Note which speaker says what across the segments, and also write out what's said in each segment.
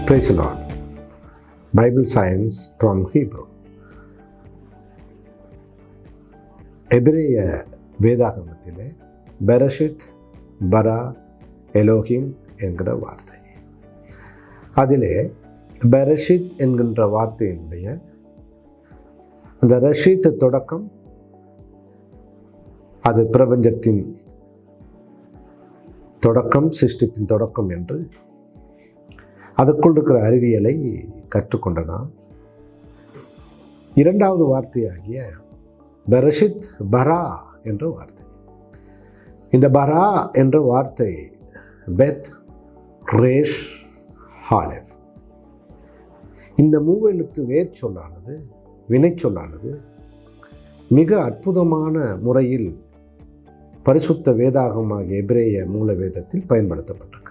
Speaker 1: Praise the Lord. Bible Science from Hebrew. எபிரேய வேதாகமத்திலே பெரஷித், பரா, எலோஹிம் என்கிற வார்த்தை. அதிலே பெரஷித் என்கின்ற வார்த்தையினுடைய அந்த ரஷித் தொடக்கம், அது பிரபஞ்சத்தின் தொடக்கம், சிருஷ்டிப்பின் தொடக்கம் என்று அதுக்குள் இருக்கிற அறிவியலை கற்றுக்கொண்ட நாம் இரண்டாவது வார்த்தையாகிய பெரஷித் பரா என்ற வார்த்தை. இந்த பரா என்ற வார்த்தை பெத், ரேஷ், ஹாலெவ், இந்த மூவெழுத்து வேர் சொல்லானது, வினை சொல்லானது மிக அற்புதமான முறையில் பரிசுத்த வேதாகமாகிய எபிரேய மூல வேதத்தில் பயன்படுத்தப்பட்டிருக்கிறது.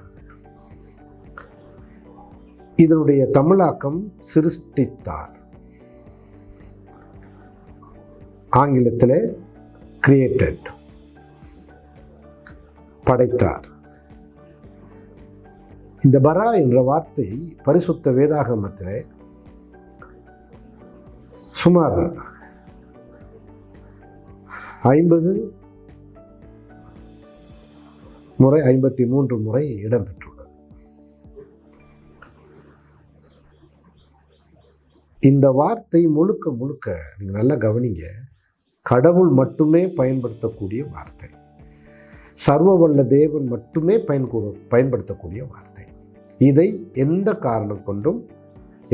Speaker 1: இதனுடைய தமிழாக்கம் சிருஷ்டித்தார், ஆங்கிலத்தில் கிரியேட்டட், படைத்தார். இந்த பரா என்ற வார்த்தை பரிசுத்த வேதாகமத்தில் சுமார் 50 முறை 53 முறை இடம்பெற்றுள்ளது. இந்த வார்த்தை முழுக்க முழுக்க நீங்கள் நல்லா கவனிங்க, கடவுள் மட்டுமே பயன்படுத்தக்கூடிய வார்த்தை, சர்வ வல்ல தேவன் மட்டுமே பயன்படுத்தக்கூடிய வார்த்தை. இதை எந்த காரணம் கொண்டும்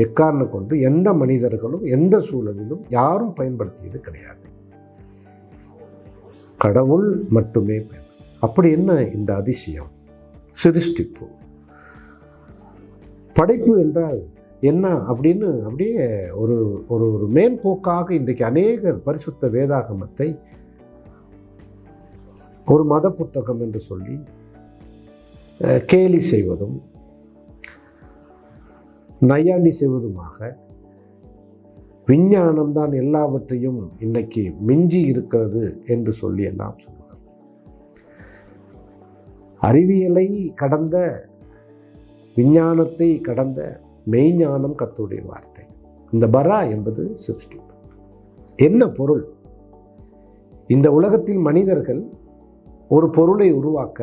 Speaker 1: எக்காரணம் கொண்டு எந்த மனிதர்களும் எந்த சூழலிலும் யாரும் பயன்படுத்தியது கிடையாது. கடவுள் மட்டுமே. அப்படி என்ன இந்த அதிசயம்? சிருஷ்டிப்பு, படைப்பு என்றால் என்ன அப்படின்னு அப்படியே ஒரு ஒரு ஒரு மேம்போக்காக இன்றைக்கு அநேகர் பரிசுத்த வேதாகமத்தை ஒரு மத புத்தகம் என்று சொல்லி கேலி செய்வதும் நையாண்டி செய்வதுமாக, விஞ்ஞானம்தான் எல்லாவற்றையும் இன்னைக்கு மிஞ்சி இருக்கிறது என்று சொல்லி எல்லாம் சொல்லுவார். அறிவியலை கடந்த, விஞ்ஞானத்தை கடந்த மெய்ஞானம் கர்த்தருடைய வார்த்தை. இந்த பரா என்பது சிருஷ்டி. என்ன பொருள்? இந்த உலகத்தில் மனிதர்கள் ஒரு பொருளை உருவாக்க,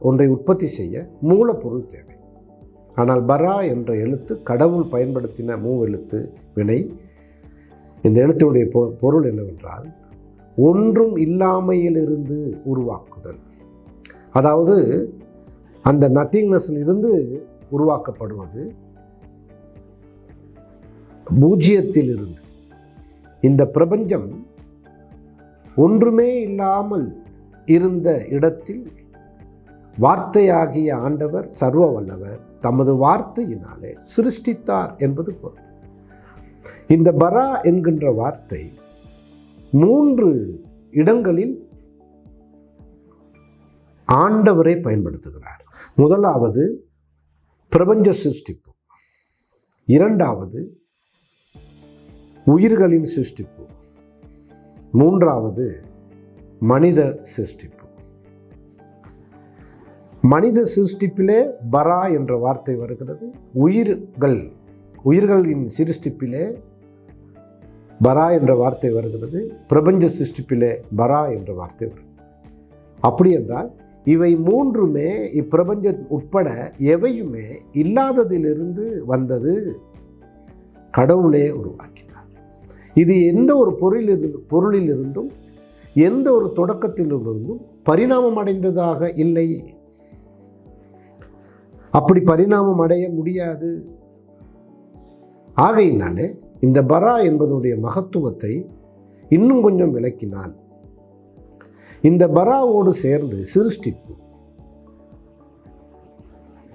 Speaker 1: ஒன்றை உற்பத்தி செய்ய மூலப்பொருள் தேவை. ஆனால் பரா என்ற எழுத்து கடவுள் பயன்படுத்தின மூவெழுத்து வினை. இந்த எழுத்துடைய பொருள் என்னவென்றால் ஒன்றும் இல்லாமையிலிருந்து உருவாக்குதல். அதாவது அந்த நத்திங்னஸில் இருந்து உருவாக்கப்படுவது, பூஜ்ஜியத்தில் இருந்து. இந்த பிரபஞ்சம் ஒன்றுமே இல்லாமல் இருந்த இடத்தில் வார்த்தையாகிய ஆண்டவர் சர்வ வல்லவர் தமது வார்த்தையினாலே சிருஷ்டித்தார் என்பது பொருள். இந்த பரா என்கின்ற வார்த்தை 3 இடங்களில் ஆண்டவரை பயன்படுத்துகிறார். முதலாவது பிரபஞ்ச சிருஷ்டிப்பு, இரண்டாவது உயிர்களின் சிருஷ்டிப்பு, மூன்றாவது மனித சிருஷ்டிப்பு. மனித சிருஷ்டிப்பிலே பரா என்ற வார்த்தை வருகிறது. உயிர்களின் சிருஷ்டிப்பிலே பரா என்ற வார்த்தை வருகிறது. பிரபஞ்ச சிருஷ்டிப்பிலே பரா என்ற வார்த்தை வருகிறது. அப்படி என்றால் இவை மூன்றுமே இப்பிரபஞ்சம் உட்பட எவையுமே இல்லாததிலிருந்து வந்தது, கடவுளே உருவாக்கினார். இது எந்த ஒரு பொருளிலிருந்தும் எந்த ஒரு தொடக்கத்திலிருந்தும் பரிணாமம் அடைந்ததாக இல்லை. அப்படி பரிணாமம் அடைய முடியாது. ஆகையினாலே இந்த பரா என்பதனுடைய மகத்துவத்தை இன்னும் கொஞ்சம் விளக்கினான். இந்த பராவோடு சேர்ந்து சிருஷ்டிப்பு,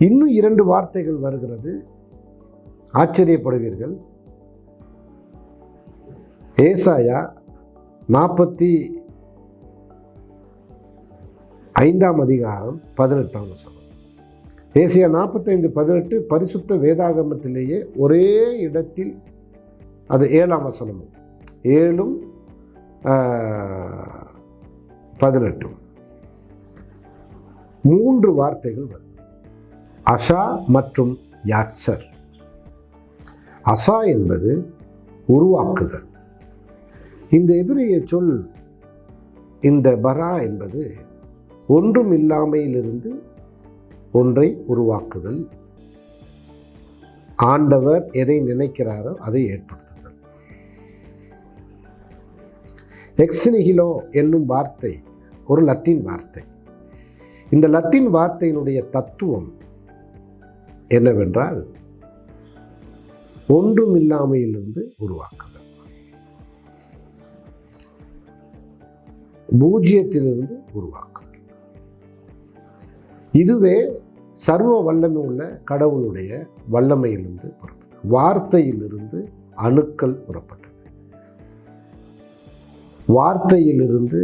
Speaker 1: இன்னும் 2 வார்த்தைகள் வருகிறது. ஆச்சரியப்படுவீர்கள். ஏசாயா 45ஆம் அதிகாரம் 18ஆம் வசனம். ஏசாயா 45:18 பரிசுத்த வேதாகமத்திலேயே ஒரே இடத்தில், அது 7ஆம் வசனமும் 7ம் 18 3 வார்த்தைகள் வரும். அஷா மற்றும் யாட்சர். அசா என்பது உருவாக்குதல். இந்த எபிரேய சொல் இந்த பரா என்பது ஒன்றும் இல்லாமையிலிருந்து ஒன்றை உருவாக்குதல். ஆண்டவர் எதை நினைக்கிறாரோ அதை ஏற்படுத்துதல். எக்ஸ் நிஹிலோ என்னும் வார்த்தை ஒரு லத்தீன் வார்த்தை. இந்த லத்தீன் வார்த்தையினுடைய தத்துவம் என்னவென்றால் ஒன்றும் இல்லாமையிலிருந்து உருவாக்குதல், பூஜ்ஜியத்திலிருந்து உருவாக்குதல். இதுவே சர்வ வல்லமை உள்ள கடவுளுடைய வல்லமையிலிருந்து புறப்பட்டது. வார்த்தையிலிருந்து அணுக்கள் புறப்பட்டது. வார்த்தையிலிருந்து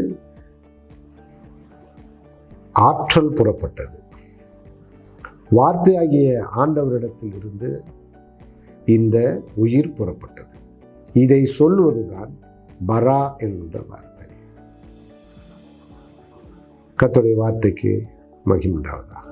Speaker 1: ஆற்றல் புறப்பட்டது. வார்த்தையாகிய ஆண்டவரிடத்தில் இருந்து இந்த உயிர் புறப்பட்டது. இதை சொல்வதுதான் பரா என்கின்ற வார்த்தை. கர்த்தருடைய வார்த்தைக்கு மகிமை உண்டாவதாக.